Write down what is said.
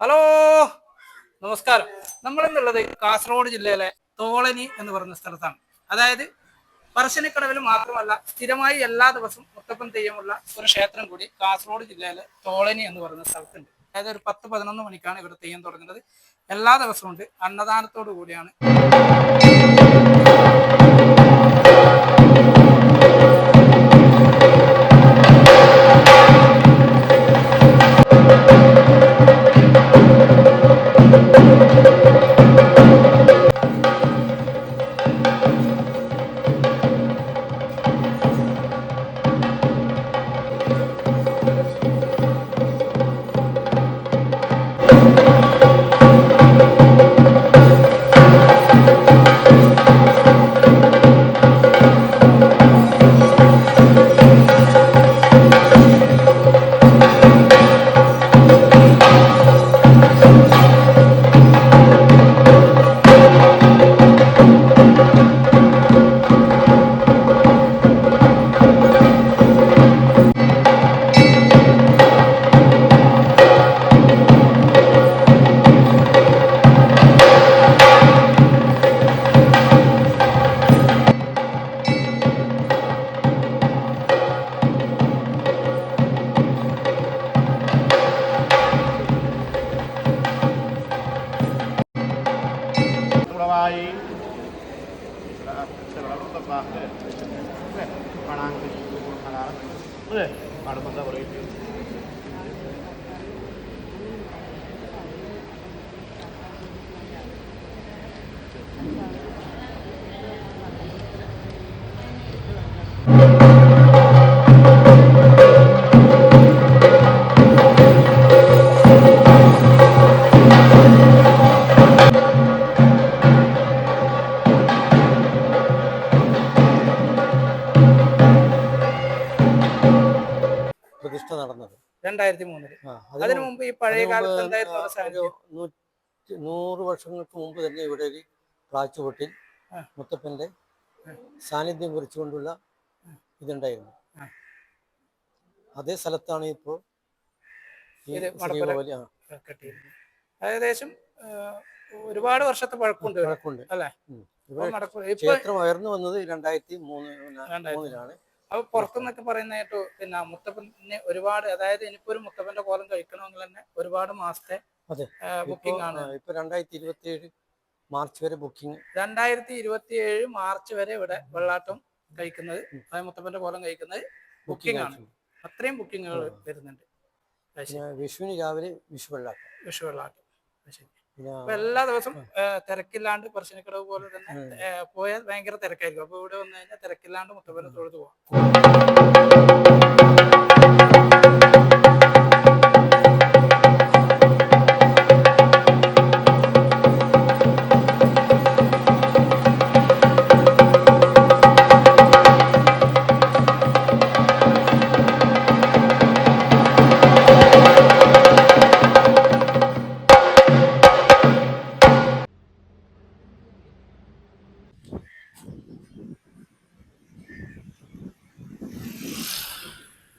Hello, നമസ്കാരം. നമ്മളെന്നുള്ളത് കാസർഗോഡ് ജില്ലയിലെ തോളനി എന്ന് പറയുന്ന സ്ഥലത്താണ്. അതായത് പറശ്ശിനിക്കടവിൽ മാത്രമല്ല, സ്ഥിരമായി എല്ലാ ദിവസവും മുത്തപ്പൻ തെയ്യമുള്ള ഒരു ക്ഷേത്രം കൂടി കാസർഗോഡ് ജില്ലയിലെ തോളനി എന്ന് പറയുന്ന സ്ഥലത്തുണ്ട്. അതായത് ഒരു 10-11 മണിക്കാണ് ഇവിടെ തെയ്യം തുടങ്ങുന്നത്. എല്ലാ ദിവസവും ഉണ്ട്. അന്നദാനത്തോടു കൂടിയാണ്. പ്രതിഷ്ഠ നടന്നത് 2003. അതിനു മുമ്പ് ഈ പഴയ കാലത്ത് എന്തായിരുന്നു? 100 വർഷങ്ങൾക്ക് മുമ്പ് തന്നെ ഇവിടെ ഒരു പ്ലാച്ചുപൊട്ടിൽ മുത്തപ്പന്റെ സാന്നിധ്യം കുറിച്ചുകൊണ്ടുള്ള ഇതുണ്ടായിരുന്നു. അതേ സ്ഥലത്താണ് ഇപ്പോൾ ഏകദേശം ഒരുപാട് വർഷത്തെ പഴക്കമുണ്ട് അല്ലേ? ക്ഷേത്രം ഉയർന്നു വന്നത് 2003-ലാണ്. അപ്പൊ പുറത്തുനിന്നൊക്കെ പറയുന്ന കേട്ടു, പിന്നെ മുത്തപ്പന് ഒരുപാട്, അതായത് ഇനിയിപ്പോ ഒരു മുത്തപ്പന്റെ കോലം കഴിക്കണമെങ്കിൽ തന്നെ ഒരുപാട് മാസത്തെ ബുക്കിംഗ് ആണ്. ഇപ്പൊ 2027 മാർച്ച് വരെ ബുക്കിംഗ്. 2027 മാർച്ച് വരെ ഇവിടെ വെള്ളാട്ടം കഴിക്കുന്നത്, അതായത് മുത്തപ്പന്റെ കോലം കഴിക്കുന്നത് ബുക്കിംഗ് ആണ്. അത്രയും ബുക്കിങ്ങുകൾ വരുന്നുണ്ട്. വിഷുവിന് രാവിലെ വിഷു വെള്ളാട്ടം. അപ്പൊ എല്ലാ ദിവസവും തിരക്കില്ലാണ്ട് പറശ്ശിനിക്കടവ് പോലെ തന്നെ പോയാൽ ഭയങ്കര തിരക്കായിരിക്കും. അപ്പൊ ഇവിടെ വന്നു കഴിഞ്ഞാൽ തിരക്കില്ലാണ്ട് മുത്തപ്പനെ തൊഴുതു പോകാം.